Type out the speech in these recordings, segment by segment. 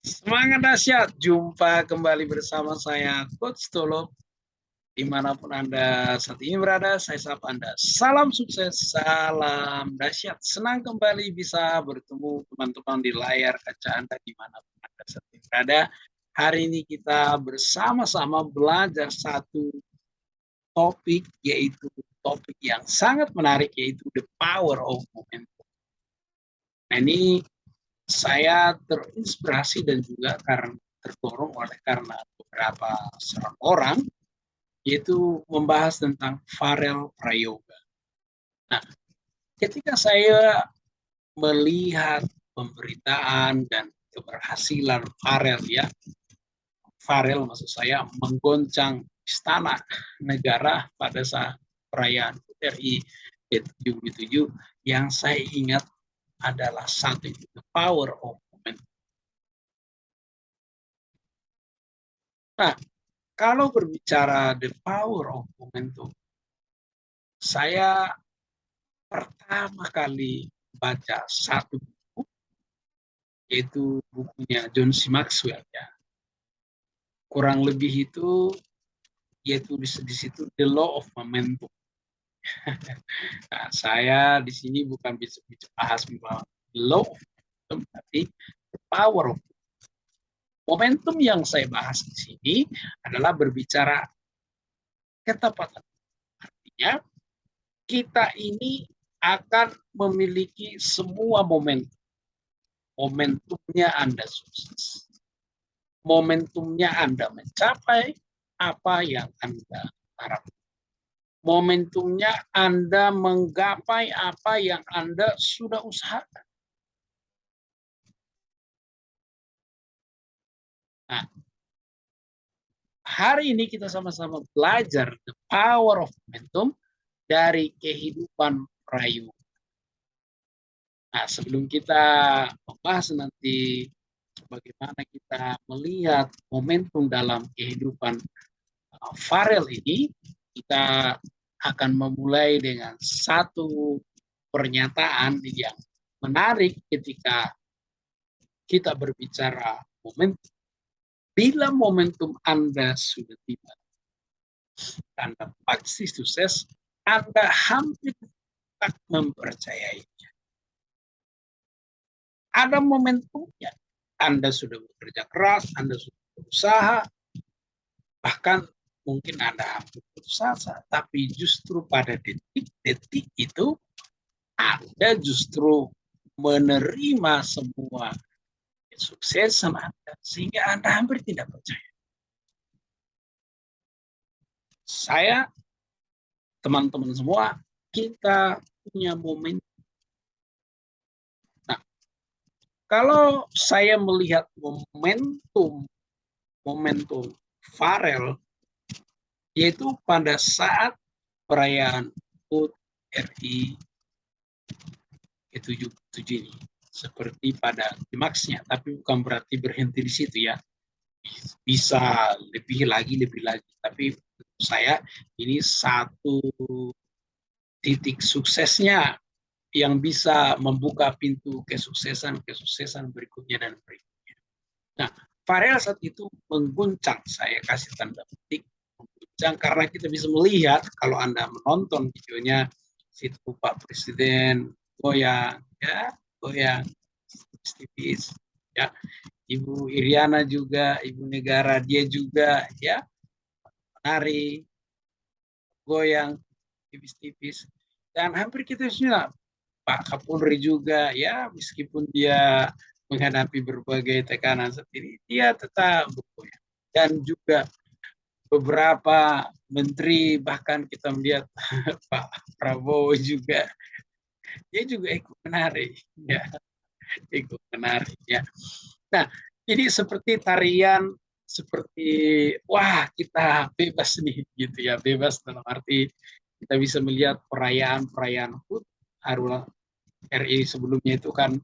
Semangat dahsyat, jumpa kembali bersama saya Coach Tolo. Dimanapun Anda saat ini berada, saya sapa Anda. Salam sukses, salam dahsyat. Senang kembali bisa bertemu teman-teman di layar kaca Anda dimanapun Anda saat ini berada. Hari ini kita bersama-sama belajar satu topik, yaitu topik yang sangat menarik, yaitu the power of momentum. Nah, ini saya terinspirasi dan juga karena terdorong karena beberapa seorang orang, yaitu membahas tentang Farel Prayoga. Nah, ketika saya melihat pemberitaan dan keberhasilan Farel, ya, Farel maksud saya menggoncang istana negara pada saat perayaan RI ke-77, yang saya ingat adalah satu itu, the power of momentum. Nah, kalau berbicara the power of momentum, saya pertama kali baca satu buku, yaitu bukunya John C. Maxwell, ya. Kurang lebih itu, yaitu di situ The Law of Momentum. Nah, saya di sini bukan bisa bahas the law of momentum, tapi the power of momentum. Yang saya bahas di sini adalah berbicara ketepatan. Artinya, kita ini akan memiliki semua momentum. Momentumnya Anda sukses. Momentumnya Anda mencapai apa yang Anda harapkan. Momentumnya Anda menggapai apa yang Anda sudah usahakan. Nah, hari ini kita sama-sama belajar the power of momentum dari kehidupan Prayu. Nah, sebelum kita membahas nanti bagaimana kita melihat momentum dalam kehidupan Farel ini, kita akan memulai dengan satu pernyataan yang menarik ketika kita berbicara momentum. Bila momentum Anda sudah tiba, Anda pasti sukses, Anda hampir tak mempercayainya. Ada momentumnya. Anda sudah bekerja keras, Anda sudah berusaha, bahkan mungkin Anda hampir putus asa, tapi justru pada detik-detik itu Anda justru menerima semua kesuksesan Anda, sehingga Anda hampir tidak percaya. Saya, teman-teman semua, kita punya momentum. Nah, kalau saya melihat momentum Farel, yaitu pada saat perayaan HUT RI ke-77 ini, seperti pada klimaksnya, tapi bukan berarti berhenti di situ, ya. Bisa lebih lagi, tapi saya ini satu titik suksesnya yang bisa membuka pintu kesuksesan berikutnya dan berikutnya. Nah, Farel saat itu mengguncang, saya kasih tanda petik, mengguncang, karena kita bisa melihat kalau Anda menonton videonya, situ Pak Presiden goyang, ya, goyang tipis, ya. Ibu Iriana juga, Ibu Negara, dia juga, ya, menari, goyang tipis-tipis, dan hampir kita semua, Pak Kapolri juga, ya, meskipun dia menghadapi berbagai tekanan sendiri, dia tetap bergoyang. Dan juga beberapa menteri, bahkan kita melihat Pak Prabowo juga, dia juga ikut menari, ya, ikut menari, ya. Nah, jadi seperti tarian, seperti wah, kita bebas nih, gitu ya, bebas dalam arti kita bisa melihat perayaan HUT RI sebelumnya itu kan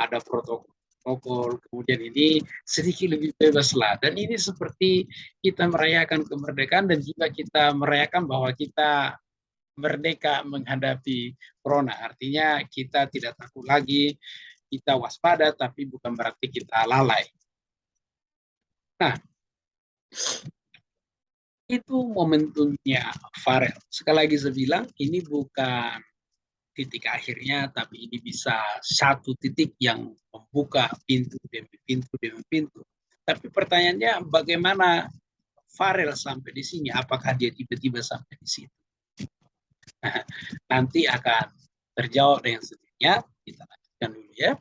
ada protokol, kemudian ini sedikit lebih bebas lah, dan ini seperti kita merayakan kemerdekaan dan juga kita merayakan bahwa kita merdeka menghadapi corona. Artinya kita tidak takut lagi, kita waspada, tapi bukan berarti kita lalai. Nah, itu momentumnya Farel. Sekali lagi saya bilang, ini bukan titik akhirnya, tapi ini bisa satu titik yang membuka pintu demi pintu demi pintu. Tapi pertanyaannya, bagaimana Farel sampai di sini? Apakah dia tiba-tiba sampai di sini? Nanti akan terjawab dengan sendirinya. Kita lanjutkan dulu ya.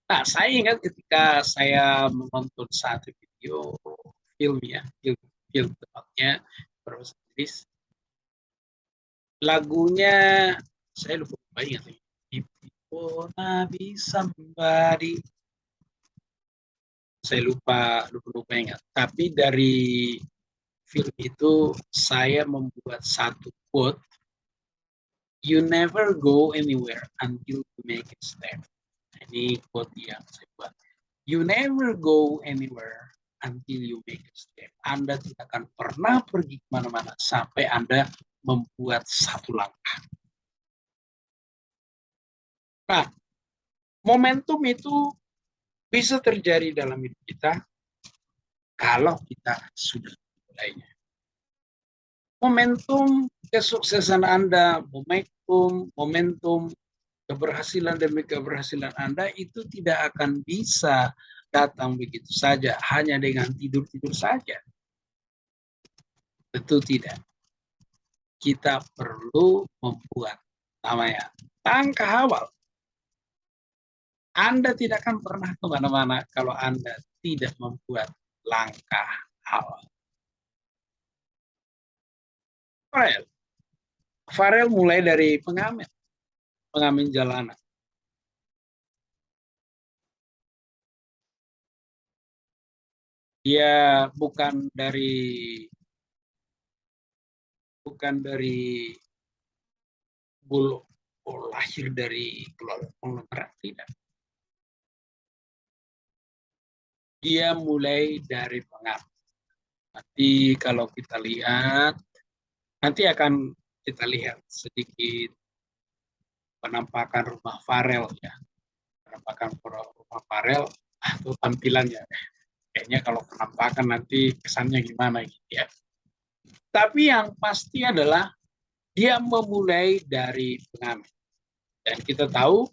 Nah, saya ingat ketika saya menonton satu video film ya, film tepatnya Bros. Lagunya saya lupa ingat lagi. If you wanna be somebody, saya lupa ingat. Tapi dari film itu saya membuat satu quote, you never go anywhere until you make a step. Ini quote yang saya buat. You never go anywhere until you make a step. Anda tidak akan pernah pergi kemana-mana sampai Anda membuat satu langkah. Nah, momentum itu bisa terjadi dalam hidup kita kalau kita sudah mulainya. Momentum kesuksesan Anda, momentum keberhasilan demi keberhasilan Anda itu tidak akan bisa datang begitu saja, hanya dengan tidur-tidur saja. Tentu tidak. Kita perlu membuat namanya langkah awal. Anda tidak akan pernah kemana-mana kalau Anda tidak membuat langkah awal. Farel mulai dari pengamen jalanan. Dia bukan dari bulu lahir dari keluarga konglomerat, tidak. Dia mulai dari pengamen. Nanti kalau kita lihat, nanti akan kita lihat sedikit penampakan rumah Farel ya. Penampakan rumah Farel atau tampilannya. Kayaknya kalau penampakan nanti kesannya gimana gitu ya. Tapi yang pasti adalah dia memulai dari pengamen. Dan kita tahu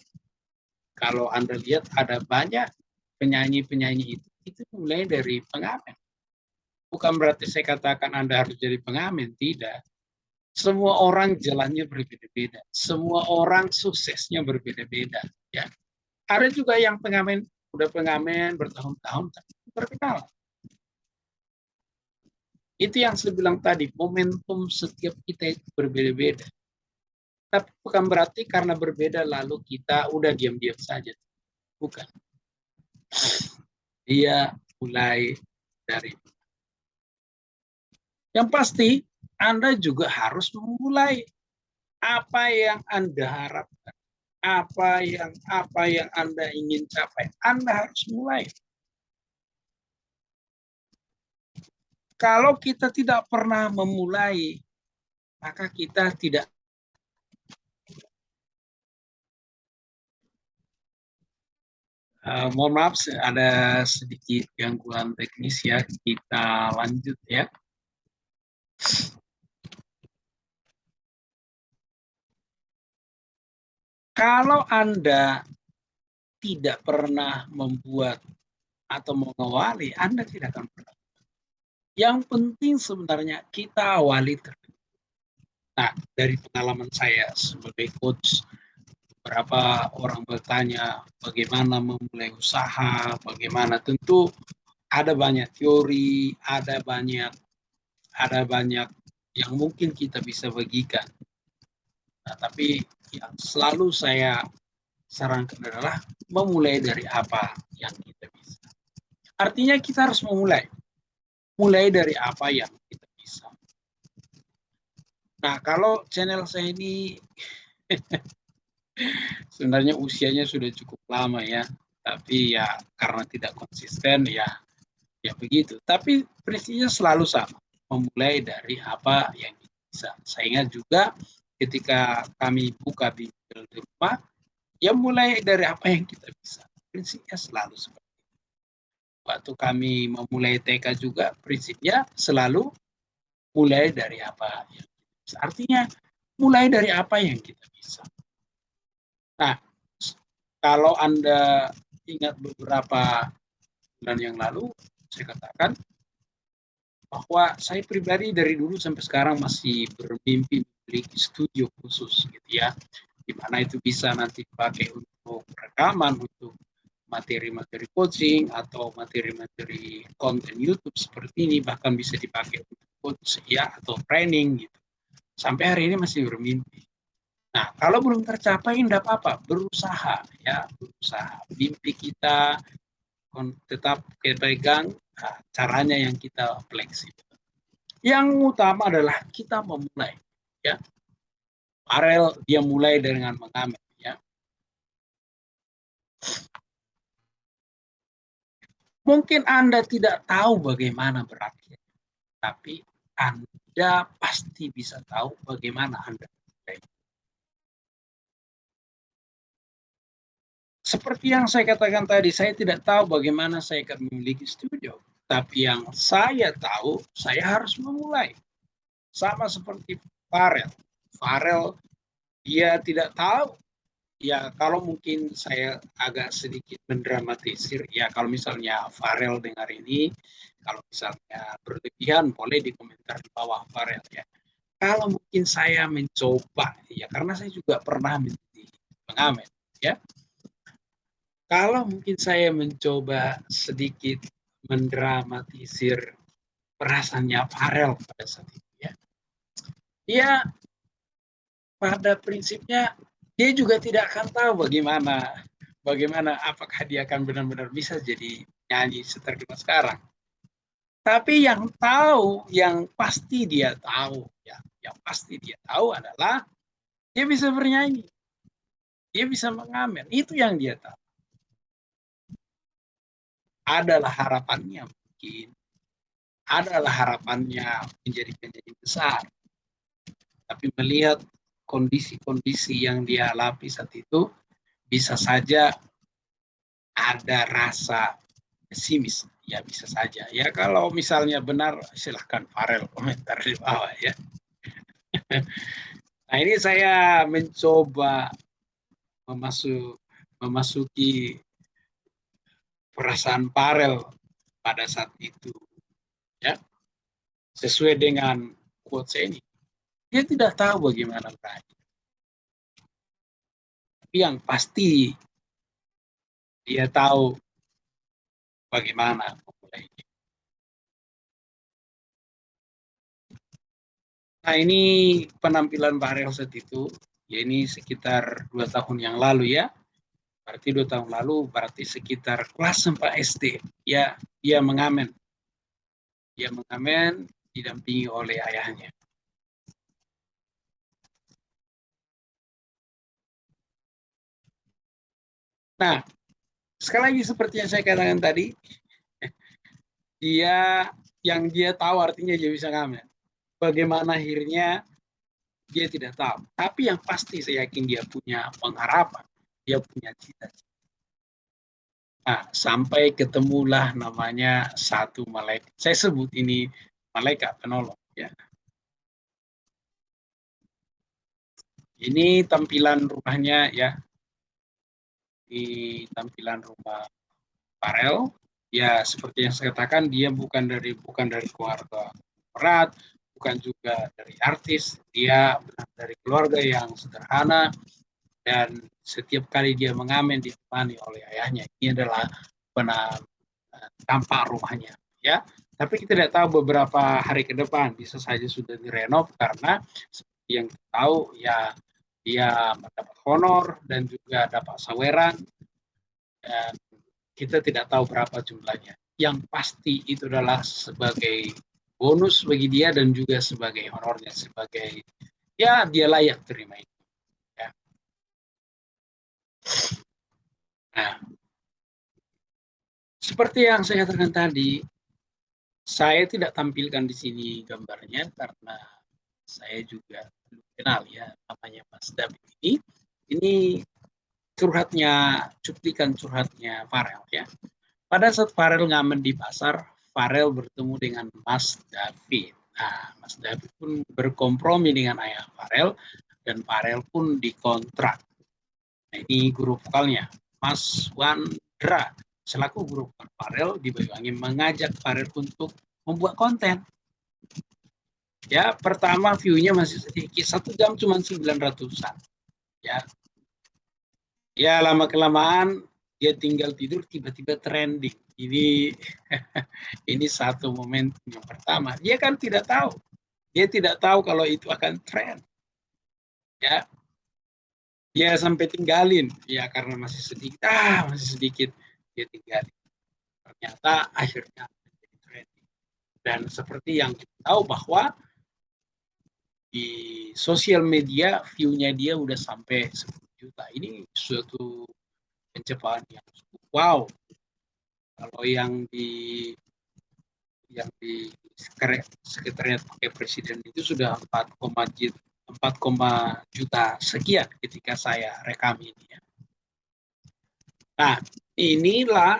kalau Anda lihat ada banyak penyanyi-penyanyi itu mulai dari pengamen. Bukan berarti saya katakan Anda harus jadi pengamen, tidak. Semua orang jalannya berbeda-beda. Semua orang suksesnya berbeda-beda. Ya. Ada juga yang pengamen, udah pengamen bertahun-tahun, tapi terkenal. Itu yang saya bilang tadi, momentum setiap kita itu berbeda-beda. Tapi bukan berarti karena berbeda lalu kita udah diam-diam saja. Bukan. Dia mulai dari. Yang pasti, Anda juga harus memulai apa yang Anda harapkan. Apa yang Anda ingin capai. Anda harus mulai. Kalau kita tidak pernah memulai, maka kita tidak. Mohon maaf, ada sedikit gangguan teknis ya. Kita lanjut ya. Kalau Anda tidak pernah membuat atau mengawali, Anda tidak akan pernah. Yang penting sebenarnya kita awali terlebih. Nah, dari pengalaman saya sebagai coach, beberapa orang bertanya bagaimana memulai usaha, bagaimana, tentu ada banyak teori, ada banyak yang mungkin kita bisa bagikan. Nah, tapi yang selalu saya sarankan adalah memulai dari apa yang kita bisa. Artinya kita harus mulai dari apa yang kita bisa. Nah, kalau channel saya ini sebenarnya usianya sudah cukup lama ya, tapi ya karena tidak konsisten ya begitu. Tapi prinsipnya selalu sama, memulai dari apa yang kita bisa. Saya ingat juga ketika kami buka bibel di rumah, ya mulai dari apa yang kita bisa. Prinsipnya selalu seperti itu. Waktu kami memulai TK juga prinsipnya selalu mulai dari apa yang kita bisa. Artinya mulai dari apa yang kita bisa. Nah, kalau Anda ingat beberapa bulan yang lalu, saya katakan bahwa saya pribadi dari dulu sampai sekarang masih bermimpi memiliki studio khusus gitu ya, di mana itu bisa nanti dipakai untuk rekaman, untuk materi-materi coaching atau materi-materi konten YouTube seperti ini, bahkan bisa dipakai untuk coach ya atau training gitu. Sampai hari ini masih bermimpi. Nah, kalau belum tercapai tidak apa-apa, berusaha ya, berusaha. Mimpi kita tetap kita pegang, nah, caranya yang kita fleksibel. Yang utama adalah kita memulai ya. Farel dia mulai dengan mengamen ya. Mungkin Anda tidak tahu bagaimana berakhir, tapi Anda pasti bisa tahu bagaimana Anda mulai. Seperti yang saya katakan tadi, saya tidak tahu bagaimana saya akan memiliki studio. Tapi yang saya tahu, saya harus memulai. Sama seperti Farel. Farel, dia tidak tahu. Ya, kalau mungkin saya agak sedikit mendramatisir, ya kalau misalnya Farel dengar ini, kalau misalnya berlebihan, boleh dikomentar di bawah Farel ya. Kalau mungkin saya mencoba, ya karena saya juga pernah menjadi pengamen, ya. Kalau mungkin saya mencoba sedikit mendramatisir perasaannya Farel pada saat itu ya. Dia pada prinsipnya dia juga tidak akan tahu bagaimana apakah dia akan benar-benar bisa jadi nyanyi seterkenal sekarang. Tapi yang tahu, yang pasti dia tahu ya, yang pasti dia tahu adalah dia bisa bernyanyi. Dia bisa mengamen. Itu yang dia tahu. Adalah harapannya mungkin, adalah harapannya menjadi penyanyi besar. Tapi melihat kondisi-kondisi yang dia alami saat itu, bisa saja ada rasa pesimis. Ya bisa saja. Ya kalau misalnya benar, silahkan Farel komentar di bawah ya. Nah ini saya mencoba memasuki perasaan Farel pada saat itu. Ya, sesuai dengan quotes ini. Dia tidak tahu bagaimana berakhir. Tapi yang pasti dia tahu bagaimana memulainya. Nah ini penampilan Farel saat itu, ya ini sekitar 2 tahun yang lalu ya. Berarti 2 tahun lalu, berarti sekitar kelas 4 SD. Ya, dia mengamen. Dia mengamen didampingi oleh ayahnya. Nah, sekali lagi seperti yang saya katakan tadi, dia tahu artinya dia bisa ngamen. Bagaimana akhirnya dia tidak tahu. Tapi yang pasti saya yakin dia punya pengharapan, dia punya cita-cita. Nah, sampai ketemulah namanya satu malaikat. Saya sebut ini malaikat penolong ya. Ini tampilan rumahnya ya. Di tampilan rumah Farel. Ya seperti yang saya katakan, dia bukan dari keluarga berat, bukan juga dari artis, dia dari keluarga yang sederhana, dan setiap kali dia mengamen ditemani oleh ayahnya. Ini adalah tampak rumahnya ya. Tapi kita tidak tahu beberapa hari ke depan, bisa saja sudah direnov karena seperti yang kita tahu ya, dia mendapat honor dan juga dapat saweran, dan kita tidak tahu berapa jumlahnya. Yang pasti itu adalah sebagai bonus bagi dia dan juga sebagai honornya, sebagai ya dia layak terima itu. Ya. Nah, seperti yang saya katakan tadi, saya tidak tampilkan di sini gambarnya karena saya juga belum kenal ya namanya Mas David ini. Ini cuplikan curhatnya Farel ya. Pada saat Farel ngamen di pasar, Farel bertemu dengan Mas David. Nah, Mas David pun berkompromi dengan ayah Farel, dan Farel pun dikontrak. Nah, ini guru vokalnya, Mas Wandra, selaku guru vokal Farel di Banyuwangi, mengajak Farel untuk membuat konten. Ya, pertama view-nya masih sedikit, 1 jam cuma 900-an. Ya, ya lama-kelamaan dia tinggal tidur, tiba-tiba trending. Ini satu momen yang pertama. Dia kan tidak tahu. Dia tidak tahu kalau itu akan trend. Ya, dia sampai tinggalin. Ya, karena masih sedikit. Masih sedikit. Dia tinggalin. Ternyata akhirnya menjadi trending. Dan seperti yang kita tahu bahwa di sosial media view-nya dia udah sampai 10 juta. Ini suatu pencapaian yang cukup wow. Kalau yang di sekretariat pakai presiden itu sudah 4, juta sekian ketika saya rekam ini. Ya. Nah, inilah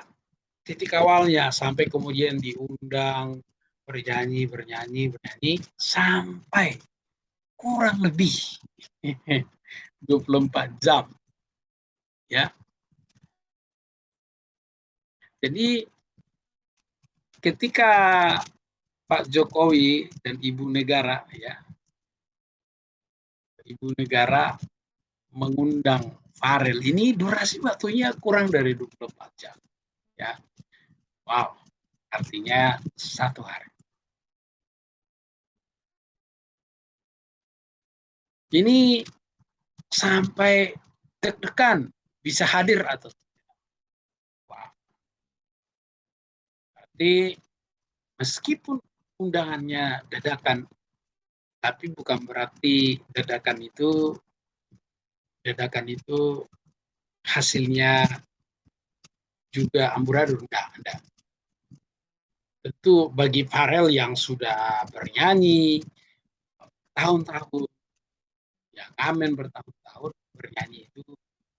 titik awalnya sampai kemudian diundang bernyanyi sampai kurang lebih 24 jam. Ya. Jadi ketika Pak Jokowi dan Ibu Negara mengundang Farel, ini durasi waktunya kurang dari 24 jam. Ya. Wow, artinya 1 hari. Ini sampai deg-degan bisa hadir atau tidak. Wow. Jadi meskipun undangannya dadakan, tapi bukan berarti dadakan itu hasilnya juga amburadul. Enggak. Tentu bagi Farel yang sudah bernyanyi tahun-tahun, yang ngamen bertahun-tahun, bernyanyi itu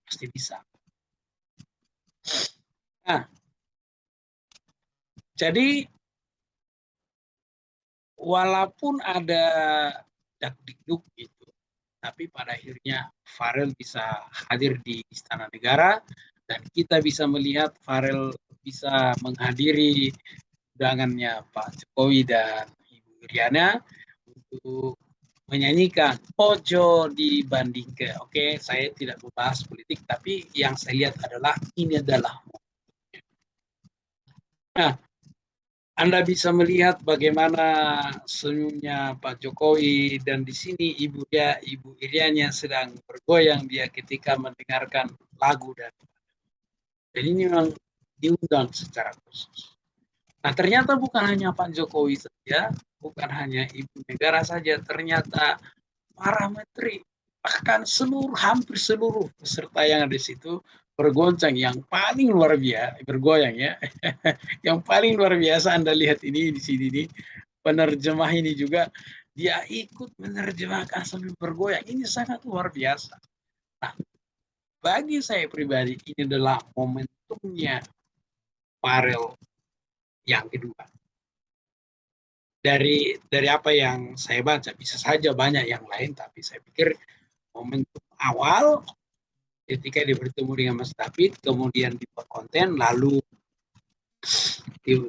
pasti bisa. Nah, jadi walaupun ada dak-dikduk gitu, tapi pada akhirnya Farel bisa hadir di Istana Negara dan kita bisa melihat Farel bisa menghadiri undangannya Pak Jokowi dan Ibu Iriana untuk menyanyikan Ojo dibanding ke. Oke, saya tidak membahas politik, tapi yang saya lihat adalah ini adalah. Nah, Anda bisa melihat bagaimana senyumnya Pak Jokowi dan di sini Ibu Irianya sedang bergoyang dia ketika mendengarkan lagu dan ini memang diundang secara khusus. Nah, ternyata bukan hanya Pak Jokowi saja, bukan hanya Ibu Negara saja, ternyata para menteri, bahkan hampir seluruh peserta yang ada di situ bergoncang. Yang paling luar biasa, bergoyang ya, yang paling luar biasa Anda lihat ini di sini nih, penerjemah ini juga, dia ikut menerjemahkan sambil bergoyang. Ini sangat luar biasa. Nah, bagi saya pribadi, ini adalah momentumnya Farel yang kedua. Dari apa yang saya baca, bisa saja banyak yang lain, tapi saya pikir momentum awal ketika dia bertemu dengan Mas David, kemudian dibuat konten, lalu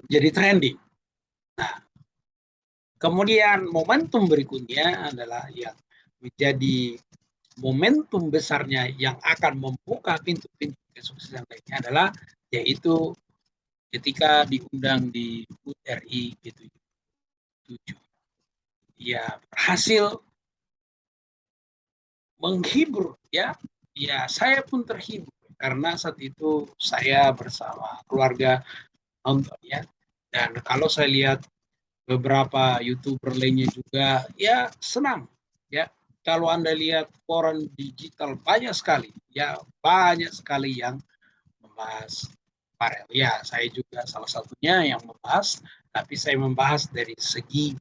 jadi trending. Nah, kemudian momentum berikutnya adalah yang menjadi momentum besarnya yang akan membuka pintu-pintu kesuksesan lainnya adalah yaitu ketika diundang di HUT RI G7. Ya, berhasil menghibur ya. Ya, saya pun terhibur karena saat itu saya bersama keluarga nonton ya. Dan kalau saya lihat beberapa YouTuber lainnya juga ya senang ya. Kalau Anda lihat koran digital banyak sekali yang membahas Farel. Ya, saya juga salah satunya yang membahas, tapi saya membahas dari segi.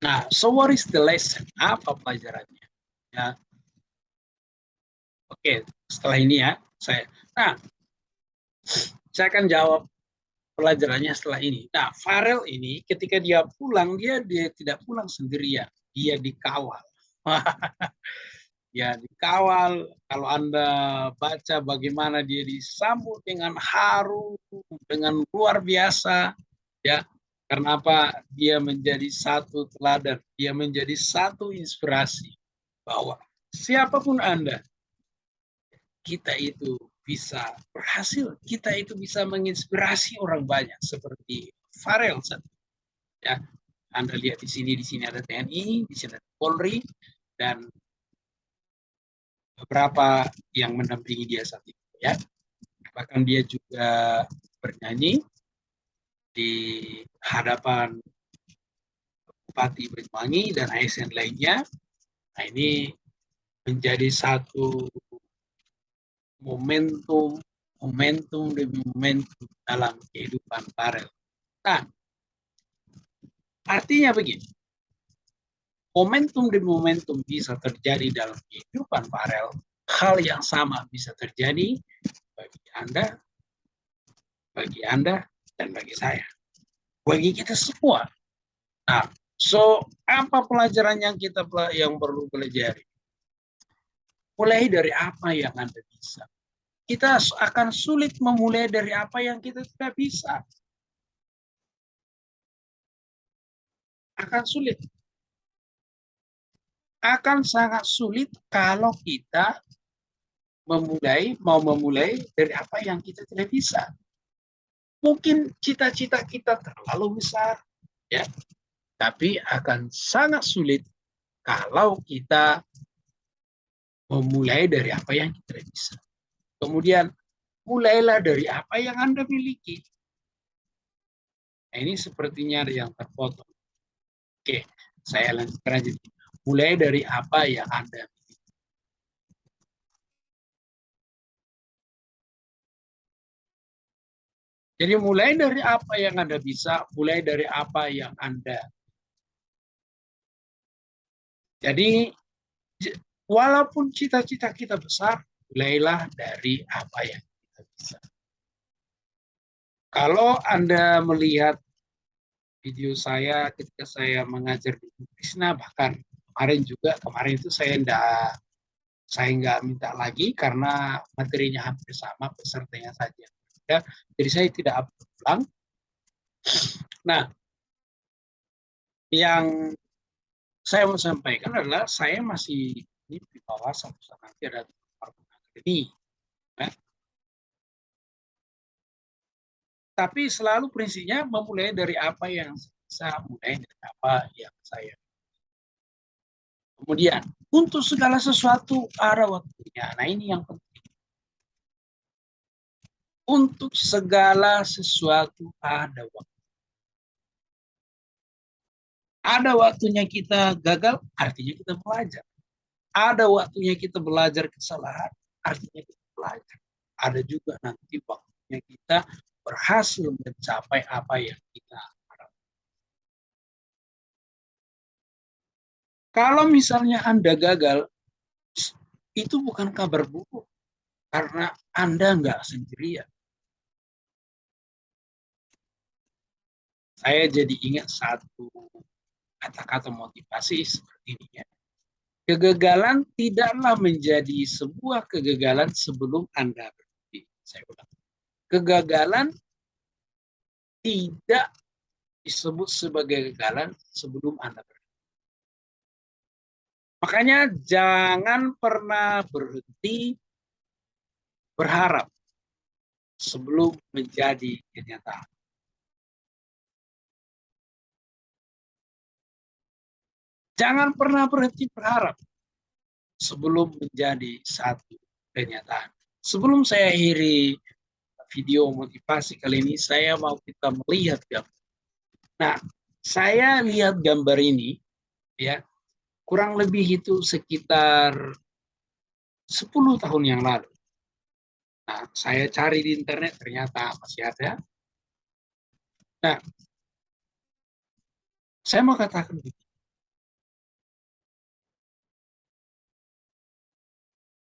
Nah, so what is the lesson? Apa pelajarannya? Ya, oke, setelah ini ya, nah, Saya akan jawab pelajarannya setelah ini. Nah, Farel ini ketika dia pulang, dia tidak pulang sendirian, dia dikawal. Ya, dikawal. Kalau Anda baca bagaimana dia disambut dengan haru, dengan luar biasa, ya. Karena apa? Dia menjadi satu teladan, dia menjadi satu inspirasi bahwa siapapun Anda, kita itu bisa berhasil, kita itu bisa menginspirasi orang banyak seperti Farel. Ya, Anda lihat di sini ada TNI, di sini ada Polri, dan beberapa yang mendampingi dia saat itu. Ya, bahkan dia juga bernyanyi di hadapan Bupati Banyuwangi dan ASN lainnya. Nah, ini menjadi satu momentum demi momentum dalam kehidupan Farel. Nah, artinya begini, momentum demi momentum bisa terjadi dalam kehidupan Farel, hal yang sama bisa terjadi bagi Anda, dan bagi saya, bagi kita semua. Nah, apa pelajaran yang perlu pelajari? Mulai dari apa yang Anda bisa. Kita akan sulit memulai dari apa yang kita tidak bisa. Akan sulit. Akan sangat sulit kalau kita mau memulai dari apa yang kita tidak bisa. Mungkin cita-cita kita terlalu besar, ya, tapi akan sangat sulit kalau kita memulai dari apa yang kita bisa. Kemudian, mulailah dari apa yang Anda miliki. Nah, ini sepertinya ada yang terpotong. Oke, saya lanjutkan aja. Mulai dari apa yang Anda miliki. Jadi mulai dari apa yang Anda bisa, mulai dari apa yang Anda. Jadi walaupun cita-cita kita besar, mulailah dari apa yang kita bisa. Kalau Anda melihat video saya ketika saya mengajar di Krishna, bahkan kemarin itu saya nggak minta lagi karena materinya hampir sama, pesertanya saja. Ya, jadi saya tidak upload ulang. Nah, yang saya mau sampaikan adalah saya masih di bawah satu nanti ada akademi. Ya. Tapi selalu prinsipnya memulai dari apa yang saya mulai dari apa yang saya. Kemudian, untuk segala sesuatu ada waktunya. Nah, ini yang penting. Untuk segala sesuatu ada waktu. Ada waktunya kita gagal, artinya kita belajar. Ada waktunya kita belajar kesalahan, artinya kita belajar. Ada juga nanti waktunya kita berhasil mencapai apa yang kita harapkan. Kalau misalnya Anda gagal, itu bukan kabar buruk, karena Anda nggak sendirian. Saya jadi ingat satu kata-kata motivasi seperti ini ya. Kegagalan tidaklah menjadi sebuah kegagalan sebelum Anda berhenti. Saya ulang. Kegagalan tidak disebut sebagai kegagalan sebelum Anda berhenti. Makanya jangan pernah berhenti berharap sebelum menjadi kenyataan. Jangan pernah berhenti berharap sebelum menjadi satu kenyataan. Sebelum saya akhiri video motivasi kali ini, saya mau kita melihat gambar. Nah, saya lihat gambar ini, ya, kurang lebih itu sekitar 10 tahun yang lalu. Nah, saya cari di internet, ternyata masih ada. Nah, saya mau katakan begini.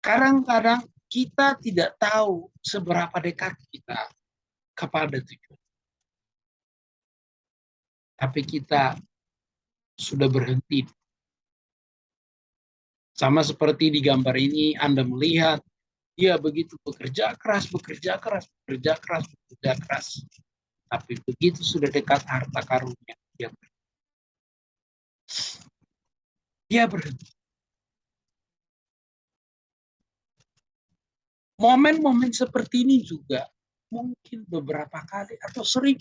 Kadang-kadang kita tidak tahu seberapa dekat kita kepada tujuan. Tapi kita sudah berhenti. Sama seperti di gambar ini, Anda melihat dia begitu bekerja keras, bekerja keras, bekerja keras, bekerja keras. Tapi begitu sudah dekat harta karunnya, dia berhenti. Momen-momen seperti ini juga mungkin beberapa kali atau sering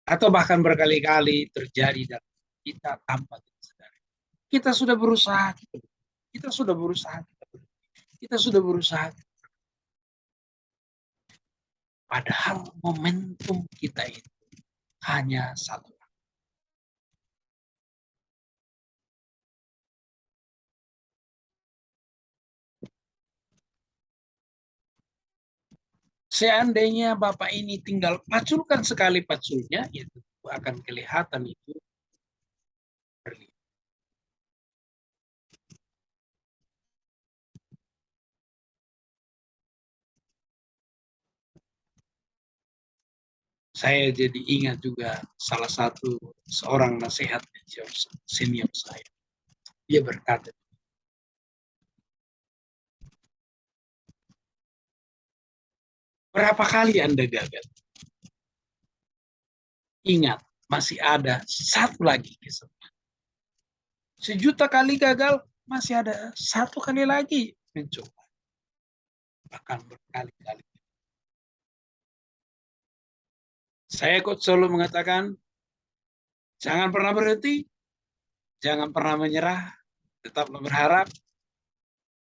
atau bahkan berkali-kali terjadi dalam kita tanpa kita sadari. Kita sudah berusaha, kita sudah berusaha, kita sudah berusaha. Padahal momentum kita itu hanya satu. Seandainya Bapak ini tinggal paculkan sekali paculnya, itu akan kelihatan itu berlipat. Saya jadi ingat juga salah satu seorang nasihat senior saya. Dia berkata, berapa kali Anda gagal? Ingat, masih ada satu lagi kesempatan. 1.000.000 kali gagal, masih ada satu kali lagi mencoba. Bahkan berkali-kali. Saya kok selalu mengatakan, jangan pernah berhenti, jangan pernah menyerah, tetaplah berharap.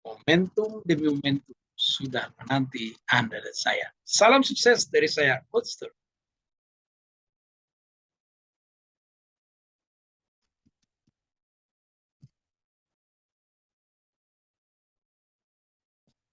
Momentum demi momentum sudah menanti Anda dan saya. Salam sukses dari saya, Coach Tur.